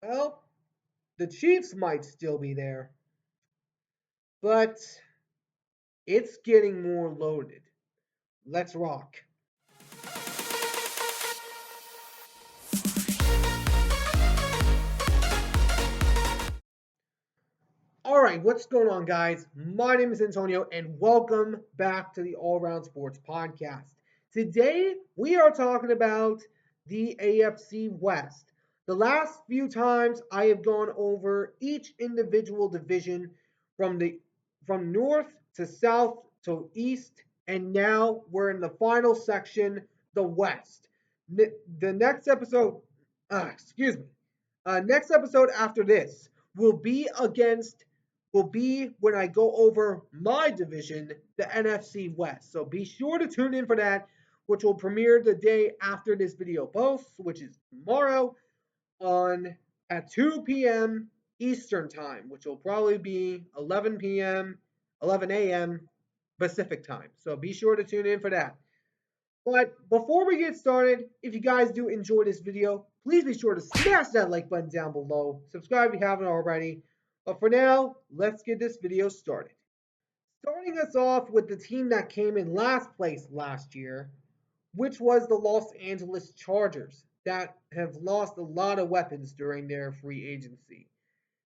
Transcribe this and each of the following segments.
Well, the Chiefs might still be there, but it's getting more loaded. Let's rock. All right, what's going on, guys? My name is Antonio, and welcome back to the All Round Sports Podcast. Today, we are talking about the AFC West. The last few times I have gone over each individual division from the from north to south to east, and now we're in the final section, the West. The next episode, excuse me, next episode after this will be when I go over my division, the NFC West. So be sure to tune in for that, which will premiere the day after this video posts, which is tomorrow on at 2 p.m. Eastern time, which will probably be 11 p.m., 11 a.m. Pacific time. So be sure to tune in for that. But before we get started, if you guys do enjoy this video, please be sure to smash that like button down below. Subscribe if you haven't already. But for now, let's get this video started. Starting us off with the team that came in last place last year, which was the Los Angeles Chargers, that have lost a lot of weapons during their free agency.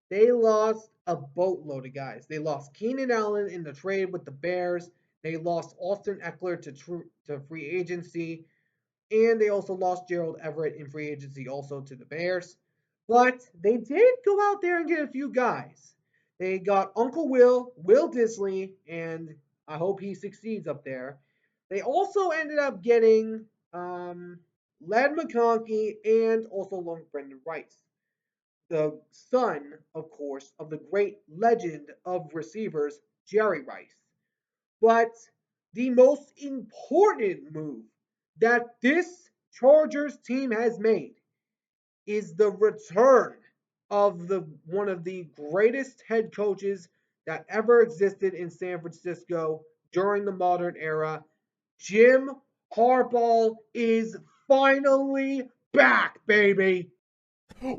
They lost a boatload of guys. They lost Keenan Allen in the trade with the Bears. They lost Austin Eckler to free agency. And they also lost Gerald Everett in free agency also to the Bears. But they did go out there and get a few guys. They got Uncle Will Disley, and I hope he succeeds up there. They also ended up getting Led McConkey and also along Brendan Rice, the son, of course, of the great legend of receivers, Jerry Rice. But the most important move that this Chargers team has made is the return of the one of the greatest head coaches that ever existed in San Francisco during the modern era. Jim Harbaugh is finally back, baby. And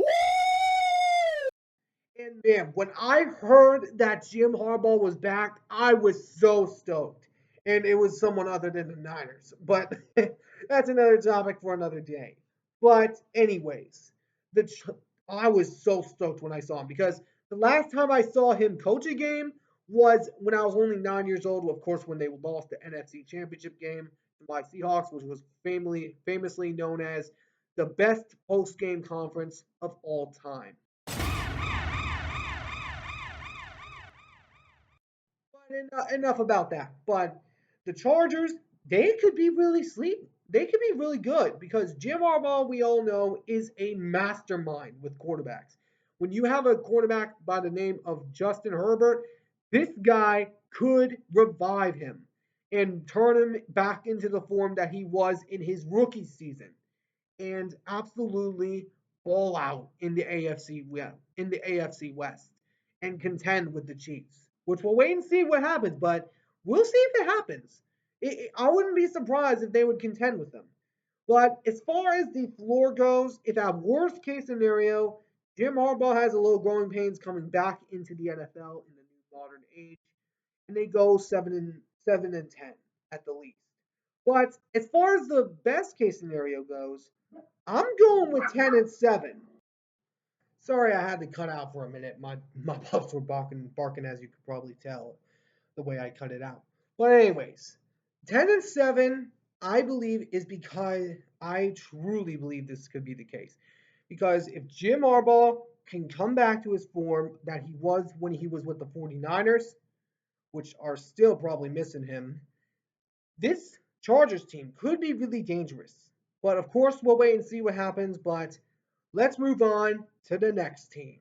man, when I heard that Jim Harbaugh was back, I was so stoked. And it was someone other than the Niners. But that's another topic for another day. But anyways, the I was so stoked when I saw him because the last time I saw him coach a game was when I was only 9 years old. Of course, when they lost the NFC Championship game to my Seahawks, which was famously known as the best post-game conference of all time. But enough about that. But the Chargers, they could be really sleep. They could be really good because Jim Harbaugh, we all know, is a mastermind with quarterbacks. When you have a quarterback by the name of Justin Herbert, this guy could revive him and turn him back into the form that he was in his rookie season and absolutely ball out in the AFC West and contend with the Chiefs, which we'll wait and see what happens, but we'll see if it happens. I wouldn't be surprised if they would contend with them. But as far as the floor goes, if at worst case scenario, Jim Harbaugh has a little growing pains coming back into the NFL in the new modern age, and they go 7-10 at the least. But as far as the best case scenario goes, I'm going with 10-7. Sorry, I had to cut out for a minute. My pups were barking as you could probably tell the way I cut it out. But anyways, 10-7, I believe, is because I truly believe this could be the case. Because if Jim Harbaugh can come back to his form that he was when he was with the 49ers, which are still probably missing him, this Chargers team could be really dangerous. But of course, we'll wait and see what happens. But let's move on to the next team.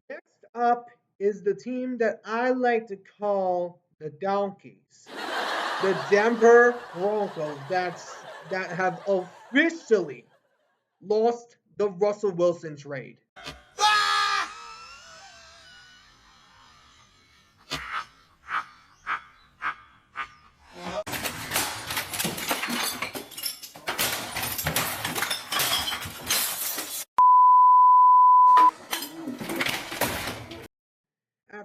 Next up is the team that I like to call the Donkeys, the Denver Broncos. That have officially lost the Russell Wilson trade.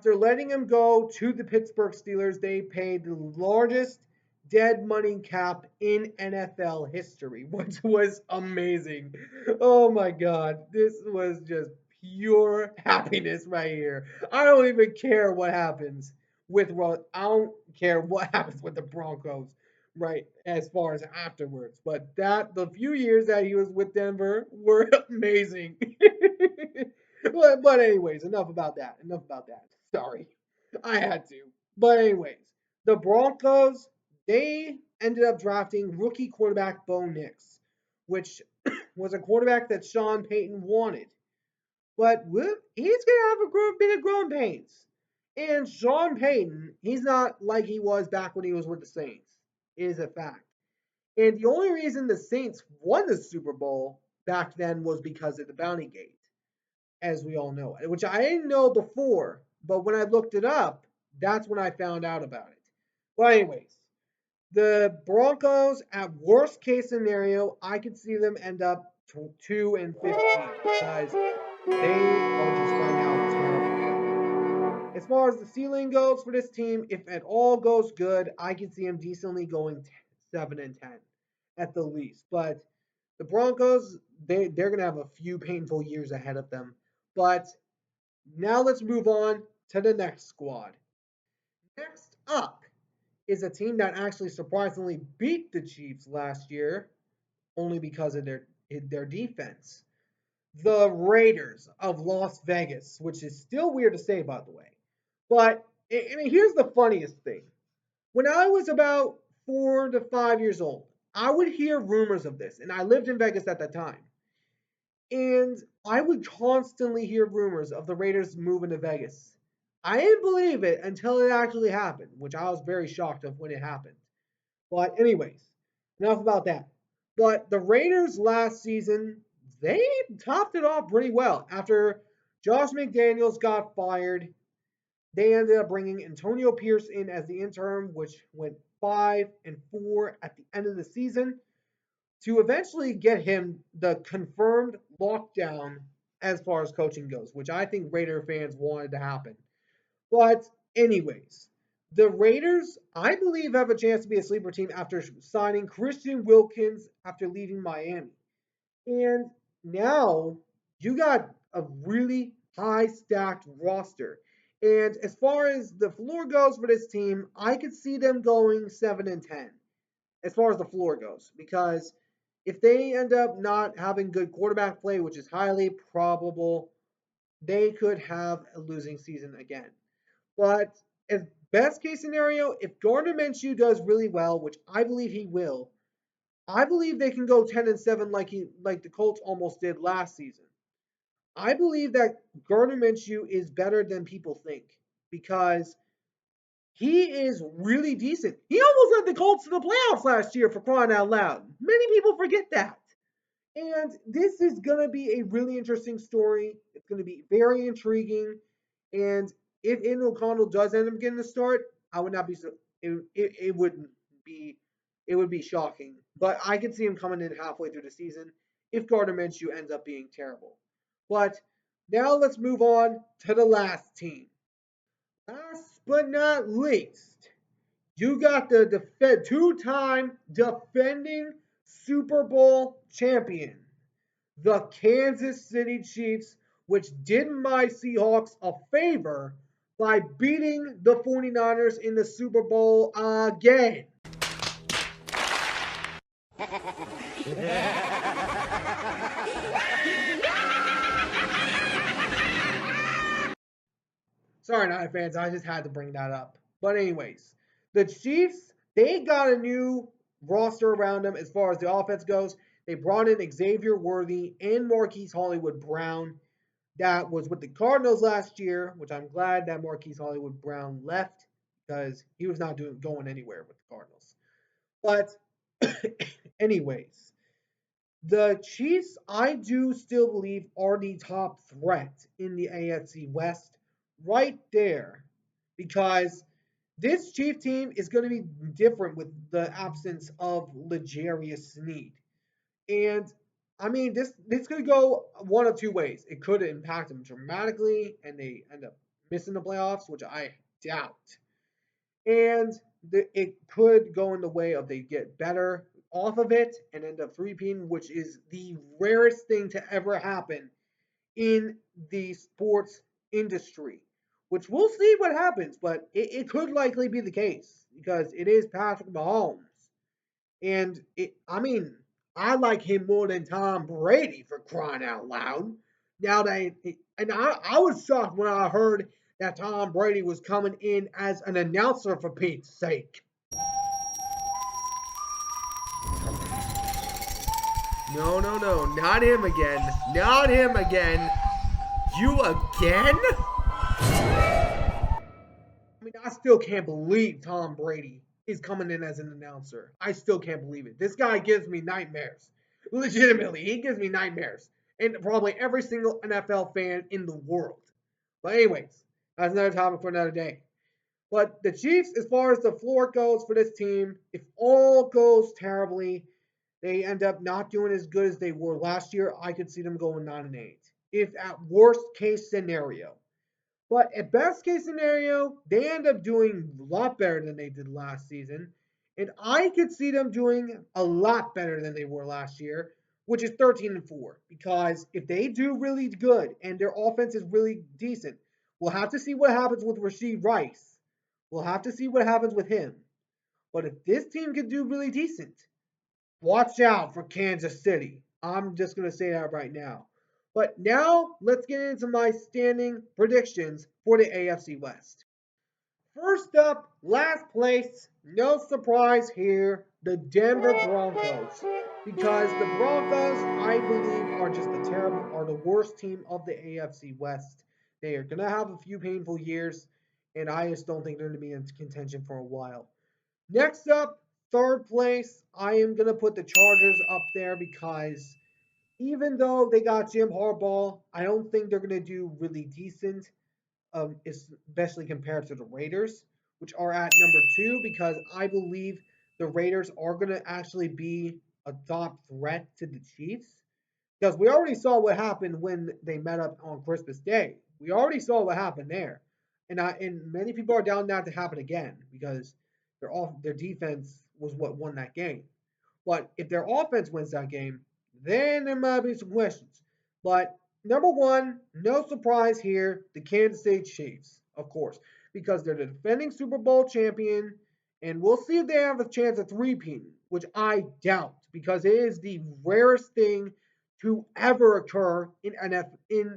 after letting him go to the Pittsburgh Steelers, they paid the largest dead money cap in NFL history, which was amazing. Oh my God. This was just pure happiness right here. I don't even care what happens I don't care what happens with the Broncos, right, as far as afterwards. But the few years that he was with Denver were amazing. But anyways, enough about that. Enough about that. Sorry, I had to. But anyways, the Broncos, they ended up drafting rookie quarterback Bo Nix, which was a quarterback that Sean Payton wanted. But he's gonna have a bit of growing pains. And Sean Payton, he's not like he was back when he was with the Saints. It is a fact. And the only reason the Saints won the Super Bowl back then was because of the Bounty Gate, as we all know, which I didn't know before, but when I looked it up, that's when I found out about it. But anyways, the Broncos, at worst case scenario, I could see them end up 2-15 because they are just right now terrible. As far as the ceiling goes for this team, if it all goes good, I can see them decently going 7-10 at the least. But the Broncos, they're gonna have a few painful years ahead of them. But now let's move on to the next squad. Next up is a team that actually surprisingly beat the Chiefs last year, only because of their defense. The Raiders of Las Vegas, which is still weird to say, by the way. But I mean, here's the funniest thing. When I was about 4 to 5 years old, I would hear rumors of this, and I lived in Vegas at that time. And I would constantly hear rumors of the Raiders moving to Vegas. I didn't believe it until it actually happened, which I was very shocked of when it happened. But anyways, enough about that. But the Raiders last season, they topped it off pretty well. After Josh McDaniels got fired, they ended up bringing Antonio Pierce in as the interim, which went 5-4 at the end of the season to eventually get him the confirmed lockdown as far as coaching goes, which I think Raider fans wanted to happen. But, anyways, the Raiders, I believe, have a chance to be a sleeper team after signing Christian Wilkins after leaving Miami. And now you got a really high stacked roster. And as far as the floor goes for this team, I could see them going 7-10 as far as the floor goes. Because if they end up not having good quarterback play, which is highly probable, they could have a losing season again. But as best case scenario, if Gardner Minshew does really well, which I believe he will, I believe they can go 10-7 like the Colts almost did last season. I believe that Gardner Minshew is better than people think because he is really decent. He almost led the Colts to the playoffs last year for crying out loud. Many people forget that. And this is going to be a really interesting story. It's going to be very intriguing. And if Aiden O'Connell does end up getting the start, I would not be so. It wouldn't be. It would be shocking. But I could see him coming in halfway through the season if Gardner Minshew ends up being terrible. But now let's move on to the last team. Last but not least, you got the two-time defending Super Bowl champion, the Kansas City Chiefs, which did my Seahawks a favor by beating the 49ers in the Super Bowl again. Sorry, Niner fans, I just had to bring that up. But anyways, the Chiefs, they got a new roster around them as far as the offense goes. They brought in Xavier Worthy and Marquise Hollywood Brown. That was with the Cardinals last year, which I'm glad that Marquise Hollywood Brown left because he was not going anywhere with the Cardinals. But anyways, the Chiefs, I do still believe, are the top threat in the AFC West right there because this Chief team is going to be different with the absence of L'Jarius Sneed. And I mean, this could go one of two ways. It could impact them dramatically, and they end up missing the playoffs, which I doubt. And it could go in the way of they get better off of it and end up three-peating, which is the rarest thing to ever happen in the sports industry, which we'll see what happens, but it could likely be the case because it is Patrick Mahomes. And I mean, I like him more than Tom Brady for crying out loud. Now that, and I was shocked when I heard that Tom Brady was coming in as an announcer for Pete's sake. No, no, no, not him again. Not him again. You again? I mean, I still can't believe Tom Brady is coming in as an announcer. I still can't believe it. This guy gives me nightmares. Legitimately, he gives me nightmares. And probably every single NFL fan in the world. But, anyways, that's another topic for another day. But the Chiefs, as far as the floor goes for this team, if all goes terribly, they end up not doing as good as they were last year, I could see them going 9-8. If at worst case scenario. But at best case scenario, they end up doing a lot better than they did last season. And I could see them doing a lot better than they were last year, which is 13-4. Because if they do really good and their offense is really decent, we'll have to see what happens with Rashid Rice. We'll have to see what happens with him. But if this team can do really decent, watch out for Kansas City. I'm just going to say that right now. But now let's get into my standing predictions for the AFC West. First up, last place, no surprise here, the Denver Broncos. Because the Broncos, I believe, are the worst team of the AFC West. They are going to have a few painful years, and I just don't think they're going to be in contention for a while. Next up, third place, I am going to put the Chargers up there because even though they got Jim Harbaugh, I don't think they're going to do really decent, especially compared to the Raiders, which are at number 2, because I believe the Raiders are going to actually be a top threat to the Chiefs. Because we already saw what happened when they met up on Christmas Day. We already saw what happened there. And many people are down that to happen again because their defense was what won that game. But if their offense wins that game, then there might be some questions. But number one, no surprise here, the Kansas City Chiefs, of course, because they're the defending Super Bowl champion, and we'll see if they have a chance of three-peating, which I doubt, because it is the rarest thing to ever occur in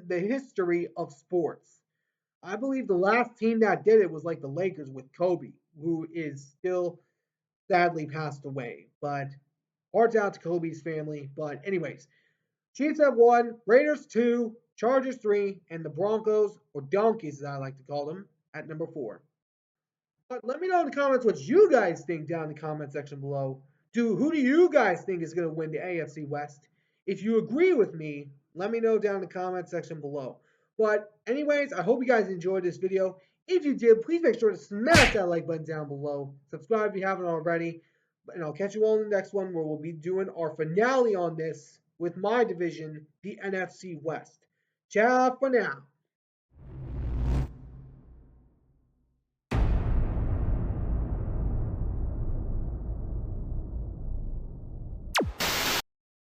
the history of sports. I believe the last team that did it was like the Lakers with Kobe, who is still sadly passed away. But hearts out to Kobe's family. But anyways, Chiefs have 1, Raiders 2, Chargers 3, and the Broncos, or Donkeys as I like to call them, at number 4. But let me know in the comments what you guys think down in the comment section below. Who do you guys think is going to win the AFC West? If you agree with me, let me know down in the comment section below. But anyways, I hope you guys enjoyed this video. If you did, please make sure to smash that like button down below. Subscribe if you haven't already. And I'll catch you all in the next one where we'll be doing our finale on this with my division, the NFC West. Ciao for now.